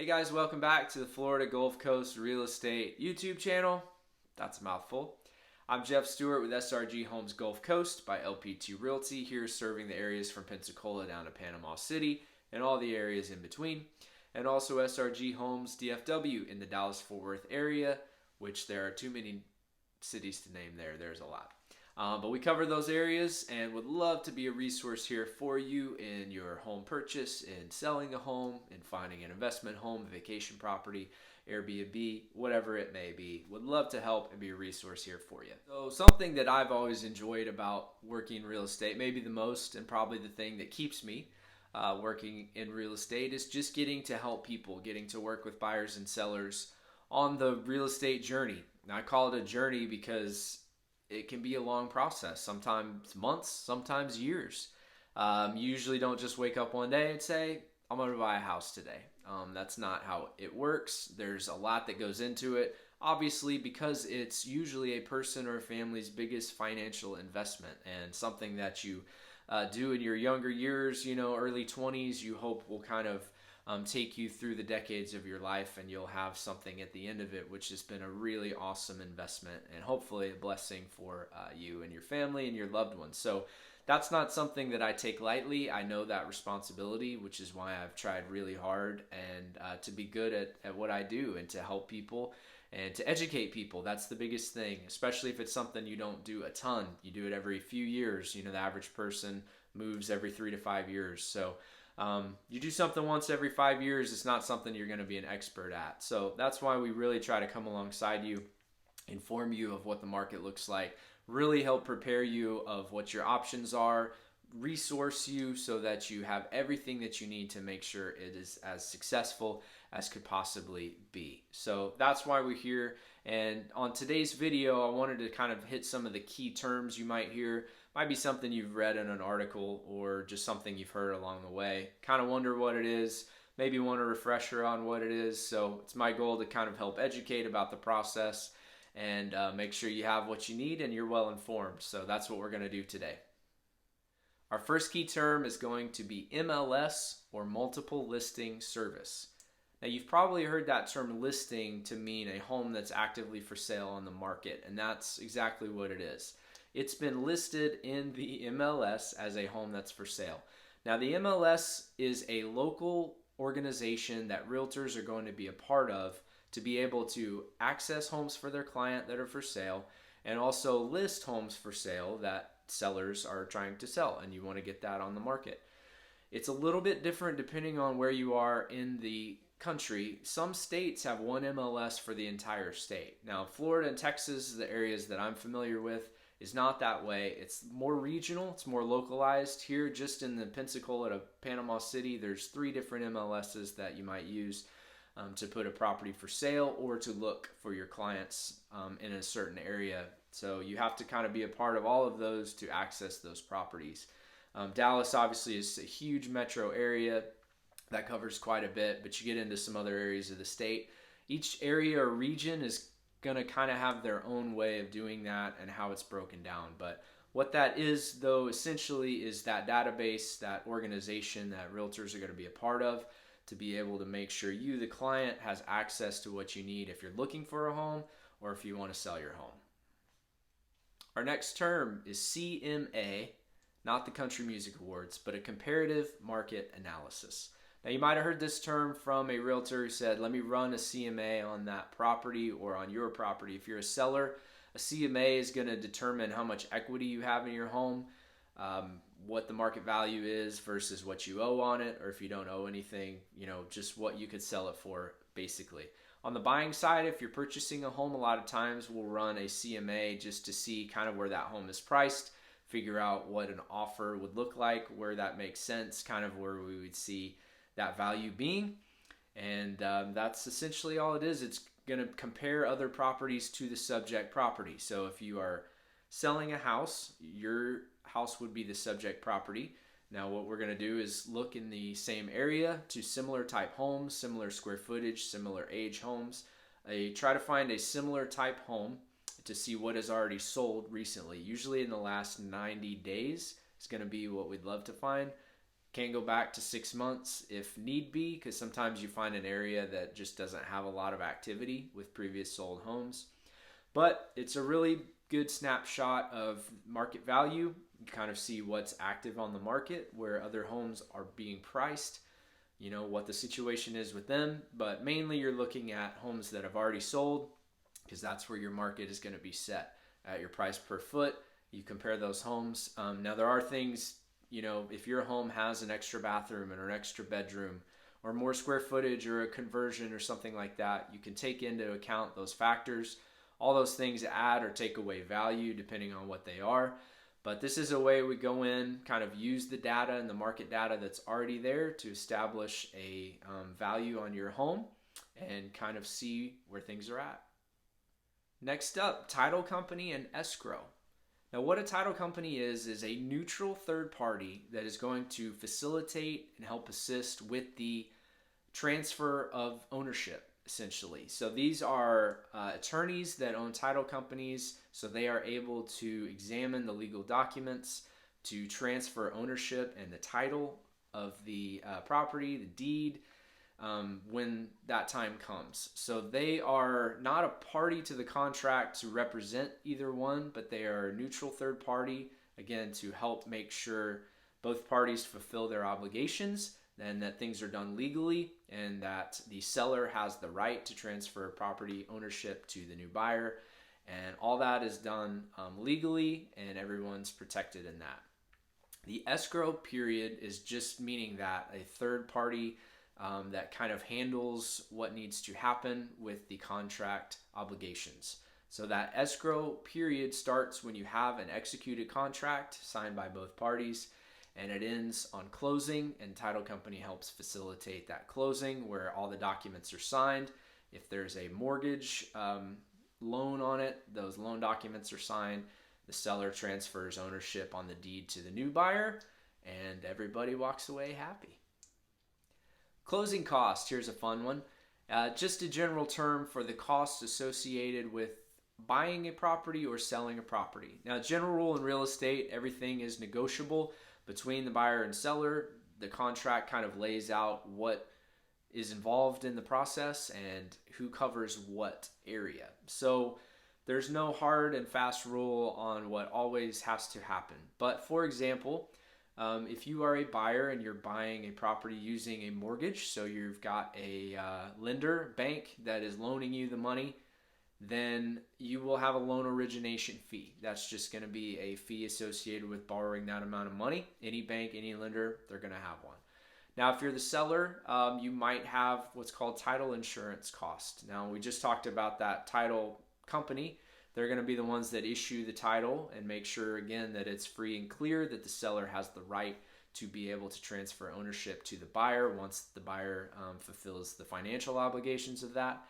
Hey guys, welcome back to the Florida Gulf Coast Real Estate YouTube channel. That's a mouthful. I'm Jeff Stewart with SRG Homes Gulf Coast by LPT Realty, here serving the areas from Pensacola down to Panama City and all the areas in between. And also SRG Homes DFW in the Dallas-Fort Worth area, which there are too many cities to name there. There's a lot. But we cover those areas and would love to be a resource here for you in your home purchase, in selling a home, in finding an investment home, vacation property, Airbnb, whatever it may be. Would love to help and be a resource here for you. So something that I've always enjoyed about working in real estate, maybe the most and probably the thing that keeps me working in real estate, is just getting to help people, getting to work with buyers and sellers on the real estate journey. Now, I call it a journey because it can be a long process, sometimes months, sometimes years. You usually don't just wake up one day and say, I'm going to buy a house today. That's not how it works. There's a lot that goes into it, obviously, because it's usually a person or a family's biggest financial investment and something that you do in your younger years, early 20s, you hope will kind of take you through the decades of your life, and you'll have something at the end of it which has been a really awesome investment and hopefully a blessing for you and your family and your loved ones. So that's not something that I take lightly. I know that responsibility, which is why I've tried really hard and to be good at what I do and to help people and to educate people. That's the biggest thing, especially if it's something you don't do a ton. You do it every few years. The average person moves every 3 to 5 years. So you do something once every 5 years, it's not something you're going to be an expert at. So that's why we really try to come alongside you, inform you of what the market looks like, really help prepare you of what your options are, resource you so that you have everything that you need to make sure it is as successful as could possibly be. So that's why we're here. And on today's video, I wanted to kind of hit some of the key terms you might hear. Might be something you've read in an article or just something you've heard along the way. Kind of wonder what it is, maybe want a refresher on what it is. So it's my goal to kind of help educate about the process and make sure you have what you need and you're well informed. So that's what we're going to do today. Our first key term is going to be MLS, or multiple listing service. Now, you've probably heard that term listing to mean a home that's actively for sale on the market, and that's exactly what it is. It's been listed in the MLS as a home that's for sale. Now, the MLS is a local organization that realtors are going to be a part of to be able to access homes for their client that are for sale and also list homes for sale that sellers are trying to sell, and you want to get that on the market. It's a little bit different depending on where you are in the country. Some states have one MLS for the entire state. Now, Florida and Texas, the areas that I'm familiar with, is not that way. It's more regional, it's more localized. Here, just in the Pensacola to Panama City, there's 3 different MLSs that you might use to put a property for sale or to look for your clients in a certain area. So you have to kind of be a part of all of those to access those properties. Dallas obviously is a huge metro area that covers quite a bit, but you get into some other areas of the state. Each area or region is going to kind of have their own way of doing that and how it's broken down. But what that is, though, essentially is that database, that organization that realtors are going to be a part of to be able to make sure you, the client, has access to what you need if you're looking for a home or if you want to sell your home. Our next term is CMA, not the Country Music Awards, but a Comparative Market Analysis. Now, you might have heard this term from a realtor who said, let me run a CMA on that property or on your property. If you're a seller, a CMA is going to determine how much equity you have in your home, what the market value is versus what you owe on it, or if you don't owe anything, just what you could sell it for, basically. On the buying side, if you're purchasing a home, a lot of times we'll run a CMA just to see kind of where that home is priced, figure out what an offer would look like, where that makes sense, kind of where we would see that value being. And that's essentially all it is. It's going to compare other properties to the subject property. So if you are selling a house, your house would be the subject property. Now, what we're going to do is look in the same area to similar type homes, similar square footage, similar age homes. Try to find a similar type home to see what has already sold recently. Usually in the last 90 days is going to be what we'd love to find. Can go back to 6 months if need be, because sometimes you find an area that just doesn't have a lot of activity with previous sold homes. But it's a really good snapshot of market value. You kind of see what's active on the market, where other homes are being priced, what the situation is with them. But mainly you're looking at homes that have already sold, because that's where your market is going to be set at your price per foot. You compare those homes. Now there are things, if your home has an extra bathroom and an extra bedroom or more square footage or a conversion or something like that, you can take into account those factors. All those things add or take away value depending on what they are. But this is a way we go in, kind of use the data and the market data that's already there to establish a value on your home and kind of see where things are at. Next up, title company and escrow. Now, what a title company is a neutral third party that is going to facilitate and help assist with the transfer of ownership, essentially. So these are attorneys that own title companies, so they are able to examine the legal documents to transfer ownership and the title of the property, the deed, when that time comes. So they are not a party to the contract to represent either one, but they are a neutral third party, again, to help make sure both parties fulfill their obligations and that things are done legally and that the seller has the right to transfer property ownership to the new buyer. And all that is done legally, and everyone's protected in that. The escrow period is just meaning that a third party that kind of handles what needs to happen with the contract obligations. So that escrow period starts when you have an executed contract signed by both parties, and it ends on closing, and title company helps facilitate that closing where all the documents are signed. If there's a mortgage loan on it, those loan documents are signed. The seller transfers ownership on the deed to the new buyer, and everybody walks away happy. Closing costs, here's a fun one. Just a general term for the costs associated with buying a property or selling a property. Now, general rule in real estate, everything is negotiable between the buyer and seller. The contract kind of lays out what is involved in the process and who covers what area. So there's no hard and fast rule on what always has to happen. But for example, if you are a buyer and you're buying a property using a mortgage, so you've got a lender, bank that is loaning you the money, then you will have a loan origination fee. That's just going to be a fee associated with borrowing that amount of money. Any bank, any lender, they're going to have one. Now, if you're the seller, you might have what's called title insurance cost. Now, we just talked about that title company. They're going to be the ones that issue the title and make sure, again, that it's free and clear, that the seller has the right to be able to transfer ownership to the buyer once the buyer fulfills the financial obligations of that.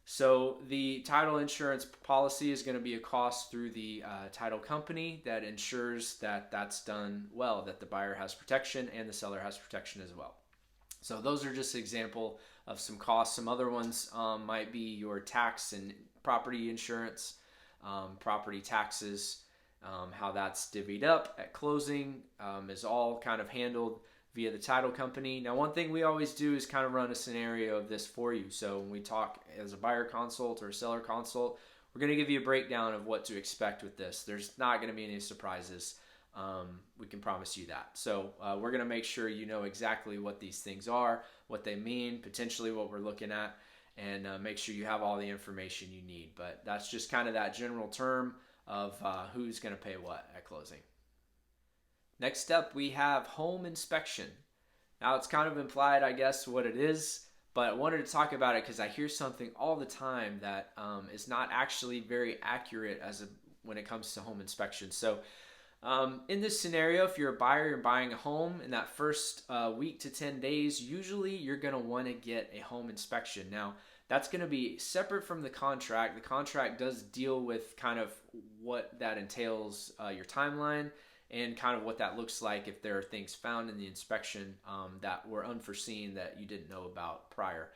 So the title insurance policy is going to be a cost through the title company that ensures that that's done well, that the buyer has protection and the seller has protection as well. So those are just an example of some costs. Some other ones might be your tax and property insurance, property taxes, how that's divvied up at closing is all kind of handled via the title company. Now, one thing we always do is kind of run a scenario of this for you. So when we talk as a buyer consult or a seller consult, we're going to give you a breakdown of what to expect with this. There's not going to be any surprises. We can promise you that. So we're going to make sure you know exactly what these things are, what they mean, potentially what we're looking at, and make sure you have all the information you need. But that's just kind of that general term of who's going to pay what at closing. Next up, we have home inspection. Now, it's kind of implied, I guess, what it is, but I wanted to talk about it because I hear something all the time that is not actually very accurate when it comes to home inspection. So in this scenario, if you're a buyer, you're buying a home, in that first week to 10 days, usually you're going to want to get a home inspection. Now, that's going to be separate from the contract. The contract does deal with kind of what that entails, your timeline, and kind of what that looks like if there are things found in the inspection that were unforeseen that you didn't know about prior.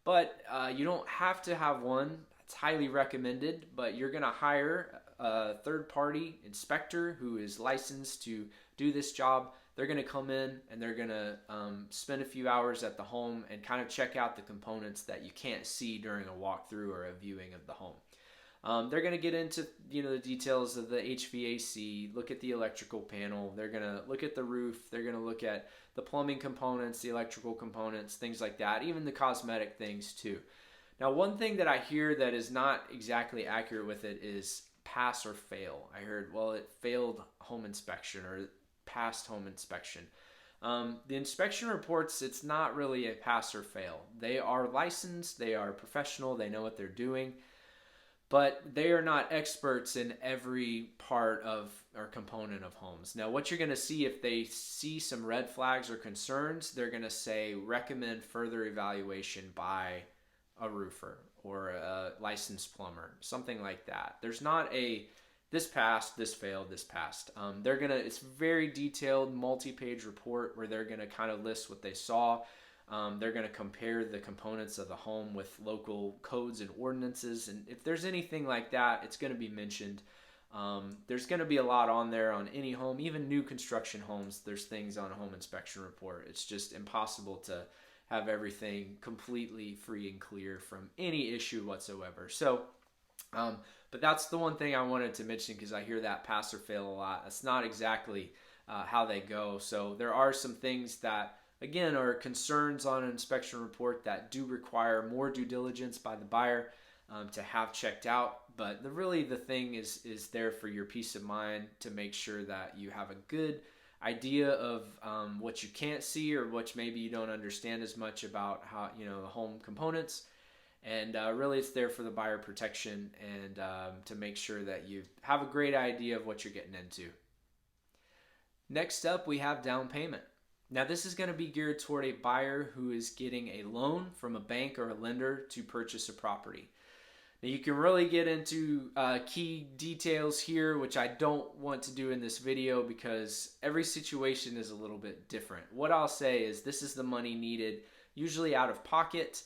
But you don't have to have one. It's highly recommended, but you're going to hire a third-party inspector who is licensed to do this job they're going to come in and they're going to spend a few hours at the home and kind of check out the components that you can't see during a walkthrough or a viewing of the home. They're going to get into the details of the HVAC, look at the electrical panel. They're going to look at the roof. They're going to look at the plumbing components, the electrical components, things like that, even the cosmetic things too. Now, one thing that I hear that is not exactly accurate with it is pass or fail. I heard, well, it failed home inspection or passed home inspection. The inspection reports, it's not really a pass or fail. They are licensed, they are professional, they know what they're doing, but they are not experts in every part of or component of homes. Now, what you're going to see if they see some red flags or concerns, they're going to say recommend further evaluation by a roofer or a licensed plumber, something like that. There's not a this passed, this failed, this passed. It's very detailed, multi-page report where they're gonna kind of list what they saw. They're gonna compare the components of the home with local codes and ordinances, and if there's anything like that, it's gonna be mentioned. There's gonna be a lot on there on any home, even new construction homes. There's things on a home inspection report. It's just impossible to have everything completely free and clear from any issue whatsoever. So, but that's the one thing I wanted to mention because I hear that pass or fail a lot. That's not exactly how they go. So there are some things that, again, are concerns on an inspection report that do require more due diligence by the buyer to have checked out. But the thing is there for your peace of mind to make sure that you have a good idea of what you can't see or what maybe you don't understand as much about how the home components. And really it's there for the buyer protection and to make sure that you have a great idea of what you're getting into. Next up, we have down payment. Now this is going to be geared toward a buyer who is getting a loan from a bank or a lender to purchase a property. Now you can really get into key details here, which I don't want to do in this video because every situation is a little bit different. What I'll say is this is the money needed, usually out of pocket,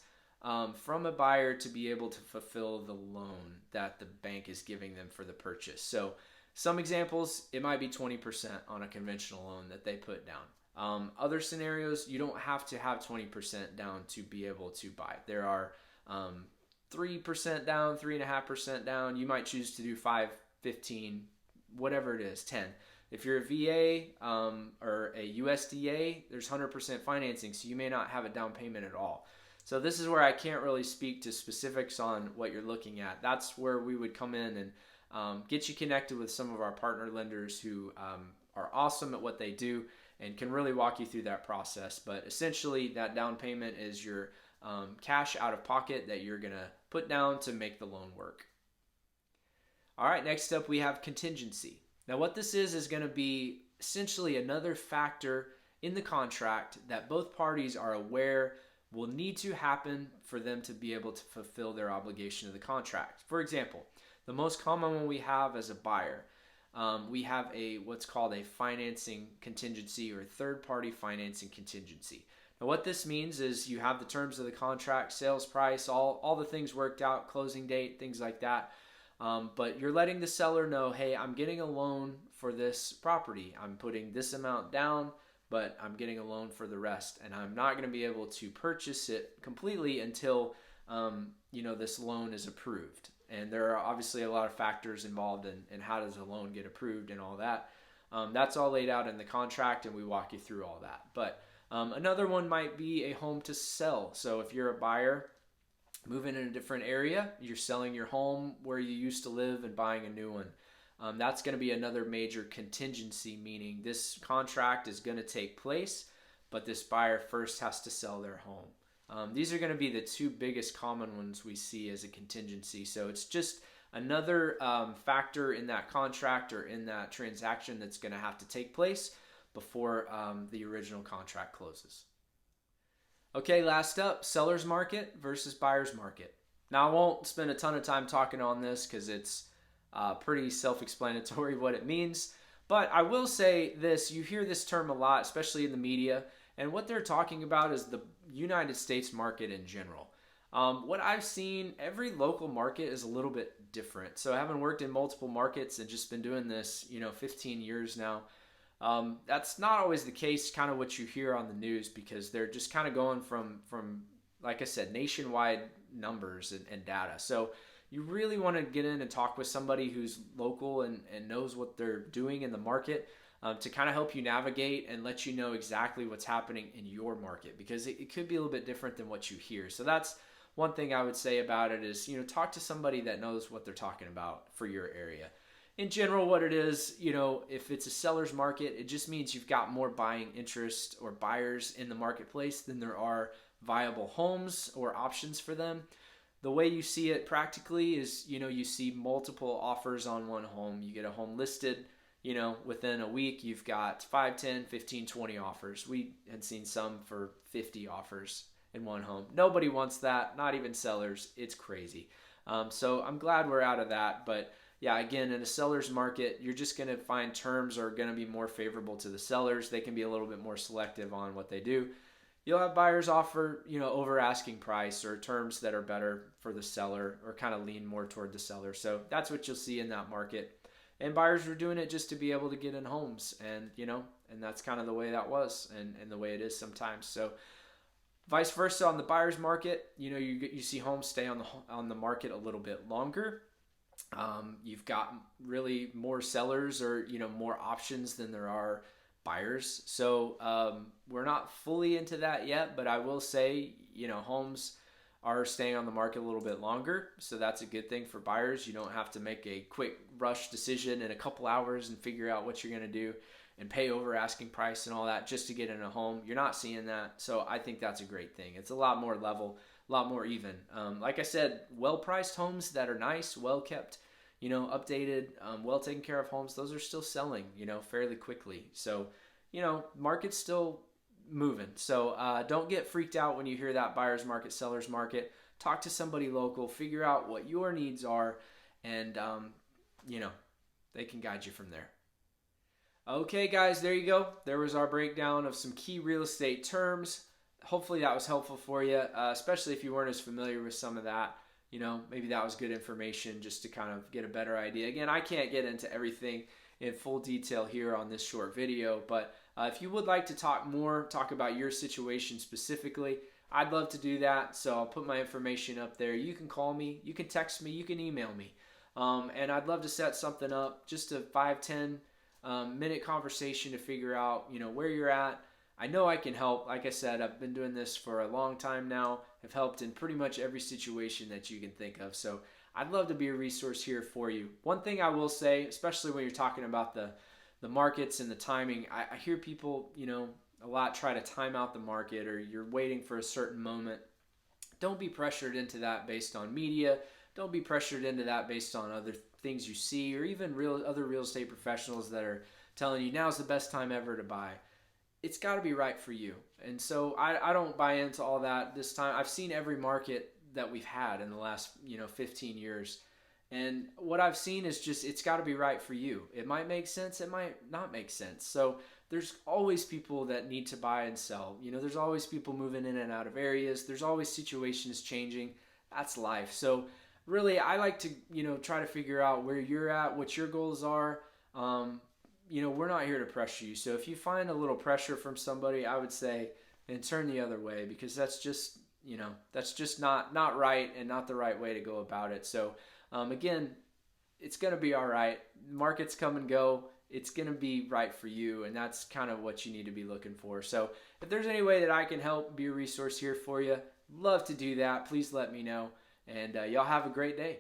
from a buyer to be able to fulfill the loan that the bank is giving them for the purchase. So some examples, it might be 20% on a conventional loan that they put down. Other scenarios, you don't have to have 20% down to be able to buy. There are 3% down, 3.5% down. You might choose to do 5, 15, whatever it is, 10. If you're a VA or a USDA, there's 100% financing, so you may not have a down payment at all. So this is where I can't really speak to specifics on what you're looking at. That's where we would come in and get you connected with some of our partner lenders who are awesome at what they do and can really walk you through that process. But essentially, that down payment is your cash out of pocket that you're going to put down to make the loan work. All right, next up we have contingency. Now what this is going to be essentially another factor in the contract that both parties are aware will need to happen for them to be able to fulfill their obligation of the contract. For example, the most common one we have as a buyer, we have what's called a financing contingency or third-party financing contingency. Now what this means is you have the terms of the contract, sales price, all the things worked out, closing date, things like that. But you're letting the seller know, hey, I'm getting a loan for this property. I'm putting this amount down, but I'm getting a loan for the rest, and I'm not going to be able to purchase it completely until this loan is approved. And there are obviously a lot of factors involved in how does a loan get approved and all that. That's all laid out in the contract, and we walk you through all that. But another one might be a home to sell. So if you're a buyer moving in a different area, you're selling your home where you used to live and buying a new one. That's going to be another major contingency, meaning this contract is going to take place, but this buyer first has to sell their home. These are going to be the two biggest common ones we see as a contingency. So it's just another factor in that contract or in that transaction that's going to have to take place before the original contract closes. Okay, last up, seller's market versus buyer's market. Now I won't spend a ton of time talking on this because it's pretty self-explanatory what it means. But I will say this, you hear this term a lot, especially in the media, and what they're talking about is the United States market in general. What I've seen, every local market is a little bit different. So having worked in multiple markets and just been doing this, 15 years now, That's not always the case, kind of what you hear on the news, because they're just kind of going from like I said, nationwide numbers and data. So you really want to get in and talk with somebody who's local and knows what they're doing in the market, to kind of help you navigate and let you know exactly what's happening in your market, because it could be a little bit different than what you hear. So that's one thing I would say about it is, talk to somebody that knows what they're talking about for your area. In general, what it is, if it's a seller's market, it just means you've got more buying interest or buyers in the marketplace than there are viable homes or options for them. The way you see it practically is, you see multiple offers on one home. You get a home listed, within a week, you've got 5, 10, 15, 20 offers. We had seen some for 50 offers in one home. Nobody wants that, not even sellers. It's crazy. So I'm glad we're out of that. But yeah, again, in a seller's market, you're just going to find terms are going to be more favorable to the sellers. They can be a little bit more selective on what they do. You'll have buyers offer, over asking price or terms that are better for the seller or kind of lean more toward the seller. So that's what you'll see in that market. And buyers were doing it just to be able to get in homes. And, and that's kind of the way that was and the way it is sometimes. So vice versa on the buyer's market, you see homes stay on the market a little bit longer. You've got really more sellers or, more options than there are buyers. So we're not fully into that yet, but I will say, homes are staying on the market a little bit longer. So that's a good thing for buyers. You don't have to make a quick rush decision in a couple hours and figure out what you're going to do and pay over asking price and all that just to get in a home. You're not seeing that. So I think that's a great thing. It's a lot more level, a lot more even. Like I said, well-priced homes that are nice, well-kept, updated, well taken care of homes, those are still selling, fairly quickly. So, market's still moving. So don't get freaked out when you hear that buyer's market, seller's market. Talk to somebody local, figure out what your needs are, and, they can guide you from there. Okay, guys, there you go. There was our breakdown of some key real estate terms. Hopefully that was helpful for you, especially if you weren't as familiar with some of that. Maybe that was good information just to kind of get a better idea. Again, I can't get into everything in full detail here on this short video, but if you would like to talk about your situation specifically, I'd love to do that. So I'll put my information up there. You can call me, you can text me, you can email me. And I'd love to set something up, just a 5-10 minute conversation to figure out, where you're at. I know I can help. Like I said, I've been doing this for a long time now. I've helped in pretty much every situation that you can think of. So I'd love to be a resource here for you. One thing I will say, especially when you're talking about the markets and the timing, I hear people, a lot try to time out the market, or you're waiting for a certain moment. Don't be pressured into that based on media. Don't be pressured into that based on other things you see, or even other real estate professionals that are telling you now's the best time ever to buy. It's got to be right for you. And so I don't buy into all that this time. I've seen every market that we've had in the last 15 years. And what I've seen is just, it's got to be right for you. It might make sense. It might not make sense. So there's always people that need to buy and sell. There's always people moving in and out of areas. There's always situations changing. That's life. So really, I like to, try to figure out where you're at, what your goals are. We're not here to pressure you. So if you find a little pressure from somebody, I would say, and turn the other way, because that's just, not right and not the right way to go about it. So again, it's going to be all right. Markets come and go. It's going to be right for you. And that's kind of what you need to be looking for. So if there's any way that I can help be a resource here for you, love to do that. Please let me know. And y'all have a great day.